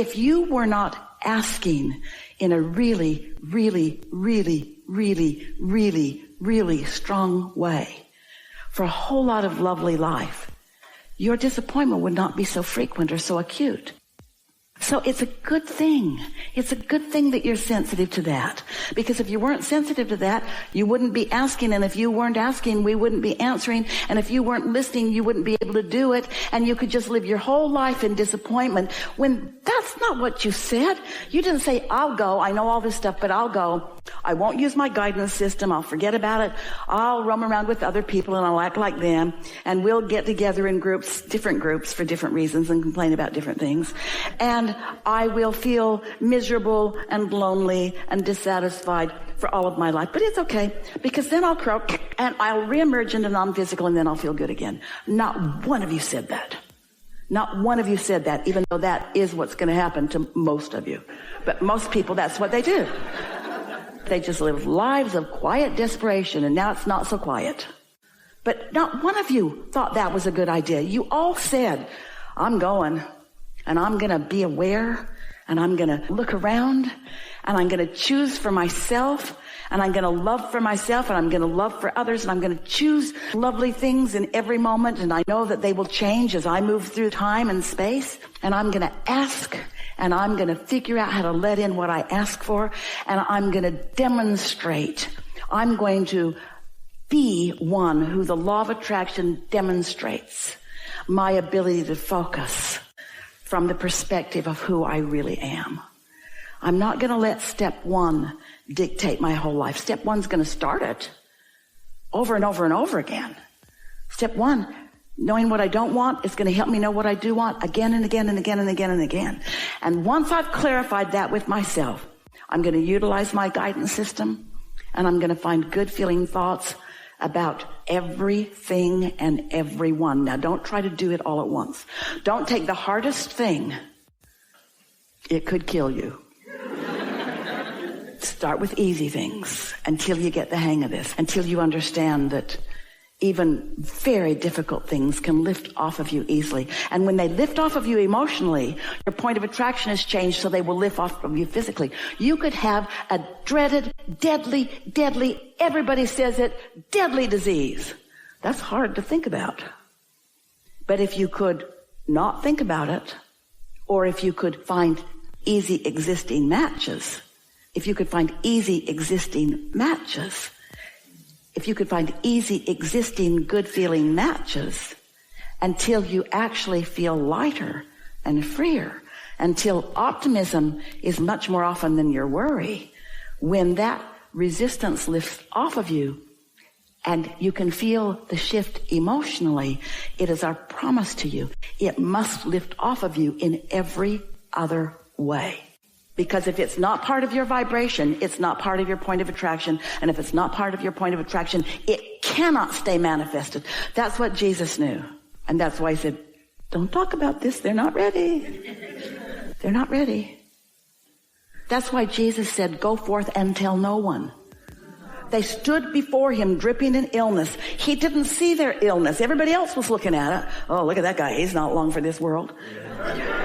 if you were not asking in a really, really, really, really, really, really strong way for a whole lot of lovely life, your disappointment would not be so frequent or so acute. So it's a good thing. It's a good thing that you're sensitive to that. Because if you weren't sensitive to that, you wouldn't be asking. And if you weren't asking, we wouldn't be answering. And if you weren't listening, you wouldn't be able to do it. And you could just live your whole life in disappointment when that's not what you said. You didn't say, I'll go. I know all this stuff, but I'll go. I won't use my guidance system. I'll forget about it. I'll roam around with other people and I'll act like them. And we'll get together in groups, different groups for different reasons and complain about different things. And I will feel miserable and lonely and dissatisfied for all of my life. But it's okay, because then I'll croak and I'll reemerge into non-physical and then I'll feel good again. Not one of you said that. Not one of you said that, even though that is what's going to happen to most of you. But most people, that's what they do. They just live lives of quiet desperation, and now it's not so quiet. But not one of you thought that was a good idea. You all said, I'm going. And I'm going to be aware, and I'm going to look around, and I'm going to choose for myself, and I'm going to love for myself, and I'm going to love for others, and I'm going to choose lovely things in every moment, and I know that they will change as I move through time and space, and I'm going to ask, and I'm going to figure out how to let in what I ask for, and I'm going to demonstrate. I'm going to be one who the law of attraction demonstrates my ability to focus from the perspective of who I really am. I'm not going to let step one dictate my whole life. Step one's going to start it over and over and over again. Step one, knowing what I don't want, is going to help me know what I do want again and again and again and again and again. And once I've clarified that with myself, I'm going to utilize my guidance system, and I'm going to find good feeling thoughts about everything and everyone. Now, don't try to do it all at once. Don't take the hardest thing. It could kill you. Start with easy things until you get the hang of this, until you understand that even very difficult things can lift off of you easily. And when they lift off of you emotionally, your point of attraction has changed, so they will lift off of you physically. You could have a dreaded, deadly, everybody says it, deadly disease. That's hard to think about. But if you could not think about it, or if you could find easy existing matches, if you could find easy existing matches, if you could find easy existing good feeling matches, until you actually feel lighter and freer, until optimism is much more often than your worry, when that resistance lifts off of you and you can feel the shift emotionally, it is our promise to you. It must lift off of you in every other way. Because if it's not part of your vibration, it's not part of your point of attraction. And if it's not part of your point of attraction, it cannot stay manifested. That's what Jesus knew. And that's why he said, don't talk about this. They're not ready. They're not ready. That's why Jesus said, go forth and tell no one. They stood before him dripping in illness. He didn't see their illness. Everybody else was looking at it. Oh, look at that guy. He's not long for this world.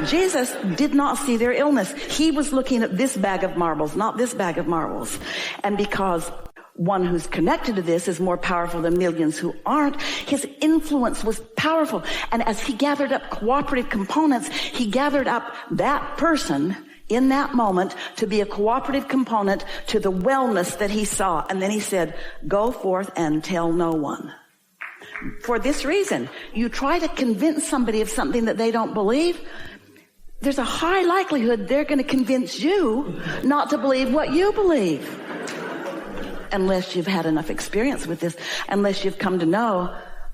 Jesus did not see their illness. He was looking at this bag of marbles, not this bag of marbles. And because one who's connected to this is more powerful than millions who aren't, his influence was powerful. And as he gathered up cooperative components, he gathered up that person in that moment to be a cooperative component to the wellness that he saw. And then he said, go forth and tell no one. For this reason, you try to convince somebody of something that they don't believe, there's a high likelihood they're going to convince you not to believe what you believe. Unless you've had enough experience with this, unless you've come to know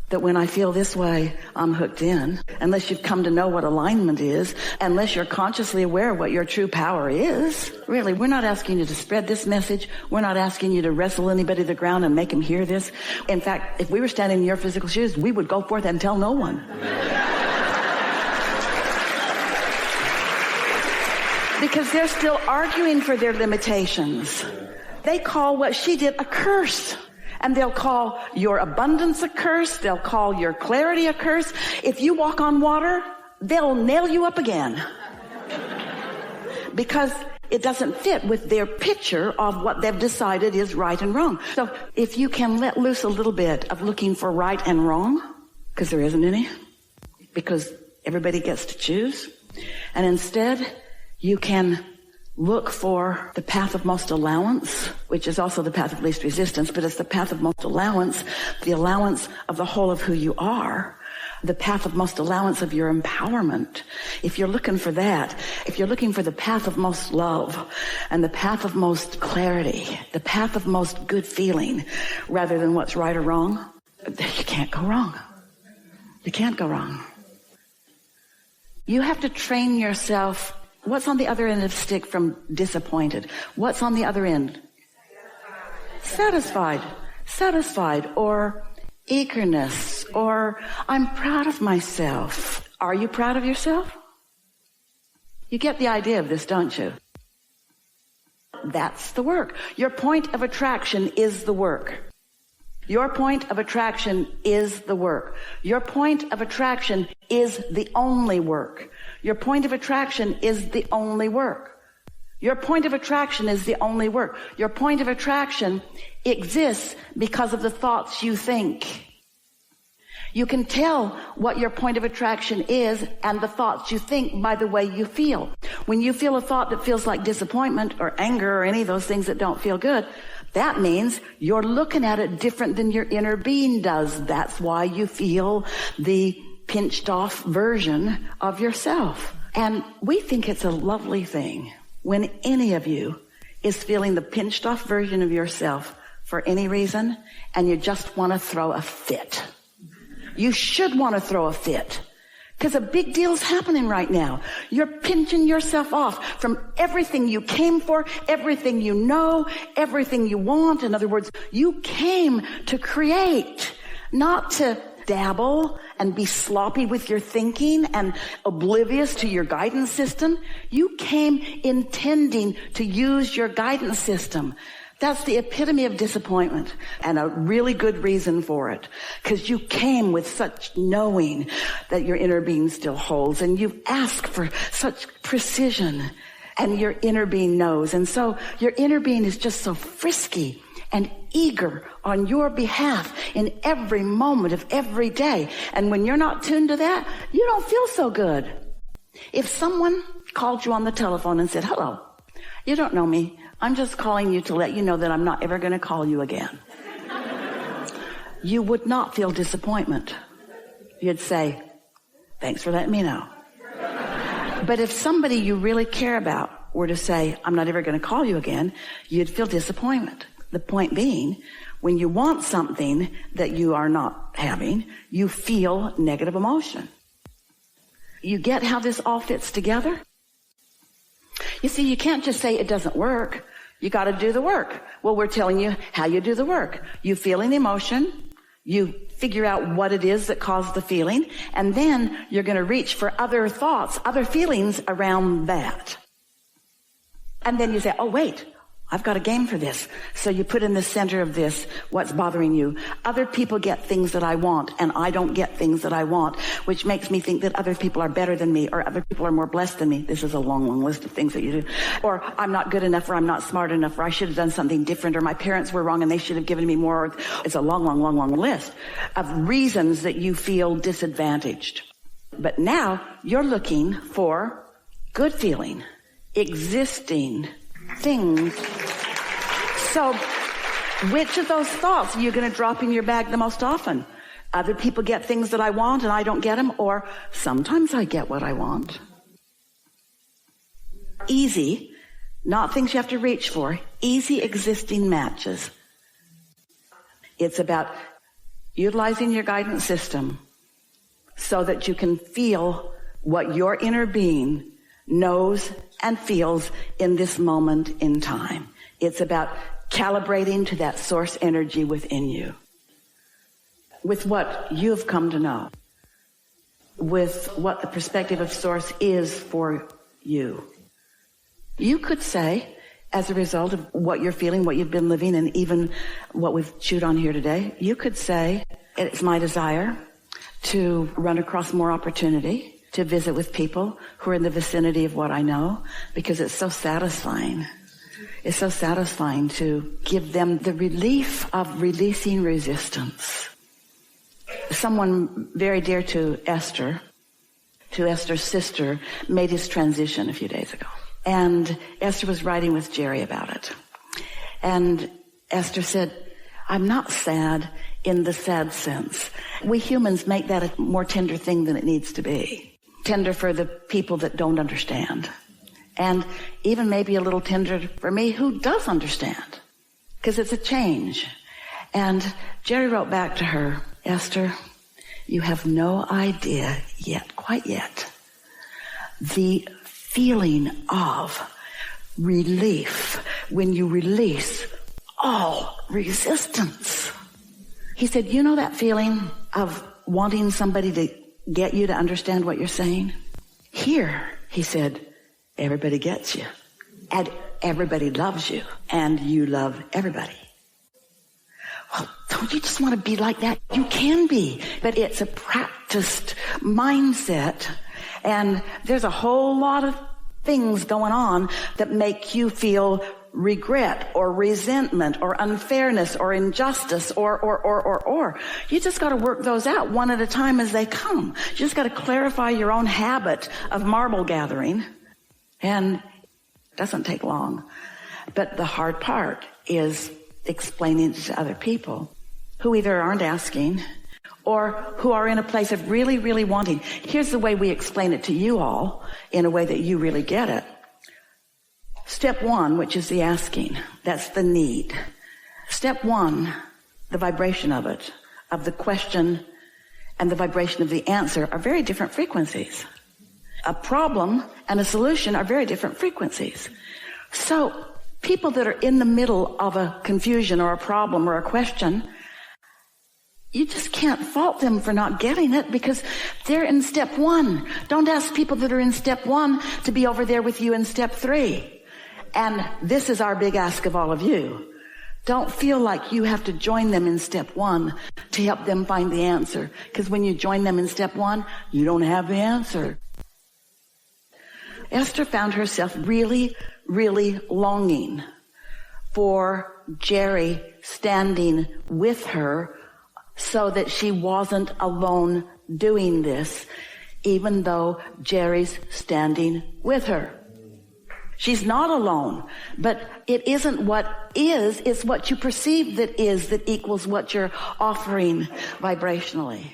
that when I feel this way, I'm hooked in, unless you've come to know what alignment is, unless you're consciously aware of what your true power is. Really, we're not asking you to spread this message. We're not asking you to wrestle anybody to the ground and make them hear this. In fact, if we were standing in your physical shoes, we would go forth and tell no one. Because they're still arguing for their limitations. They call what she did a curse. And they'll call your abundance a curse. They'll call your clarity a curse. If you walk on water, they'll nail you up again. because it doesn't fit with their picture of what they've decided is right and wrong. So if you can let loose a little bit of looking for right and wrong, because there isn't any, because everybody gets to choose, and instead you can look for the path of most allowance, which is also the path of least resistance, but it's the path of most allowance, the allowance of the whole of who you are, the path of most allowance of your empowerment. If you're looking for that, if you're looking for the path of most love and the path of most clarity, the path of most good feeling, rather than what's right or wrong, you can't go wrong. You can't go wrong. You have to train yourself. What's on the other end of the stick from disappointed? What's on the other end? Satisfied. Satisfied, or eagerness, or I'm proud of myself. Are you proud of yourself? You get the idea of this, don't you? That's the work. Your point of attraction is the work. Your point of attraction is the work. Your point of attraction is the only work. Your point of attraction is the only work. Your point of attraction is the only work. Your point of attraction exists because of the thoughts you think. You can tell what your point of attraction is and the thoughts you think by the way you feel. When you feel a thought that feels like disappointment or anger or any of those things that don't feel good, that means you're looking at it different than your inner being does. That's why you feel the pinched off version of yourself. And we think it's a lovely thing when any of you is feeling the pinched off version of yourself for any reason and you just want to throw a fit. You should want to throw a fit. Because a big deal's happening right now. You're pinching yourself off from everything you came for, everything you know, everything you want. In other words, you came to create, not to dabble and be sloppy with your thinking and oblivious to your guidance system. You came intending to use your guidance system. That's the epitome of disappointment, and a really good reason for it. Because you came with such knowing that your inner being still holds, and you've asked for such precision, and your inner being knows. And so your inner being is just so frisky and eager on your behalf in every moment of every day. And when you're not tuned to that, you don't feel so good. If someone called you on the telephone and said, "Hello, you don't know me. I'm just calling you to let you know that I'm not ever going to call you again," you would not feel disappointment. You'd say, "Thanks for letting me know." But if somebody you really care about were to say, "I'm not ever going to call you again," you'd feel disappointment. The point being, when you want something that you are not having, you feel negative emotion. You get how this all fits together? You see, you can't just say it doesn't work. You got to do the work. Well, we're telling you how you do the work. You feel an emotion. You figure out what it is that caused the feeling. And then you're going to reach for other thoughts, other feelings around that. And then you say, "Oh, wait, I've got a game for this." So you put in the center of this what's bothering you. Other people get things that I want, and I don't get things that I want, which makes me think that other people are better than me, or other people are more blessed than me. This is a long, long list of things that you do. Or I'm not good enough, or I'm not smart enough, or I should have done something different, or my parents were wrong and they should have given me more. It's a long, long, long, long list of reasons that you feel disadvantaged. But now you're looking for good feeling, existing things. So which of those thoughts are you going to drop in your bag the most often? Other people get things that I want and I don't get them, or sometimes I get what I want. Easy, not things you have to reach for, easy existing matches. It's about utilizing your guidance system so that you can feel what your inner being knows and feels in this moment in time. It's about calibrating to that source energy within you, with what you've come to know, with what the perspective of source is for you. You could say, as a result of what you're feeling, what you've been living, and even what we've chewed on here today, you could say, "It's my desire to run across more opportunity, to visit with people who are in the vicinity of what I know, because it's so satisfying. It's so satisfying to give them the relief of releasing resistance. Someone very dear to Esther's sister, made his transition a few days ago. And Esther was writing with Jerry about it. And Esther said, I'm not sad in the sad sense. We humans make that a more tender thing than it needs to be. Tender for the people that don't understand. And even maybe a little tender for me who does understand. Because it's a change. And Jerry wrote back to her, Esther, you have no idea yet, quite yet, the feeling of relief when you release all resistance. He said, you know that feeling of wanting somebody to get you to understand what you're saying? Here, he said, everybody gets you. And everybody loves you. And you love everybody. Well, don't you just want to be like that? You can be. But it's a practiced mindset. And there's a whole lot of things going on that make you feel regret or resentment or unfairness or injustice or. You just got to work those out one at a time as they come. You just got to clarify your own habit of marble gathering. And it doesn't take long. But the hard part is explaining it to other people who either aren't asking or who are in a place of really, really wanting. Here's the way we explain it to you all in a way that you really get it. Step one, which is the asking, that's the need. Step one, the vibration of it, of the question and the vibration of the answer are very different frequencies. A problem and a solution are very different frequencies. So people that are in the middle of a confusion or a problem or a question, you just can't fault them for not getting it because they're in step one. Don't ask people that are in step one to be over there with you in step three. And this is our big ask of all of you. Don't feel like you have to join them in step one to help them find the answer. Because when you join them in step one, you don't have the answer. Esther found herself really, really longing for Jerry standing with her so that she wasn't alone doing this, even though Jerry's standing with her. She's not alone, but it isn't what is, it's what you perceive that is that equals what you're offering vibrationally.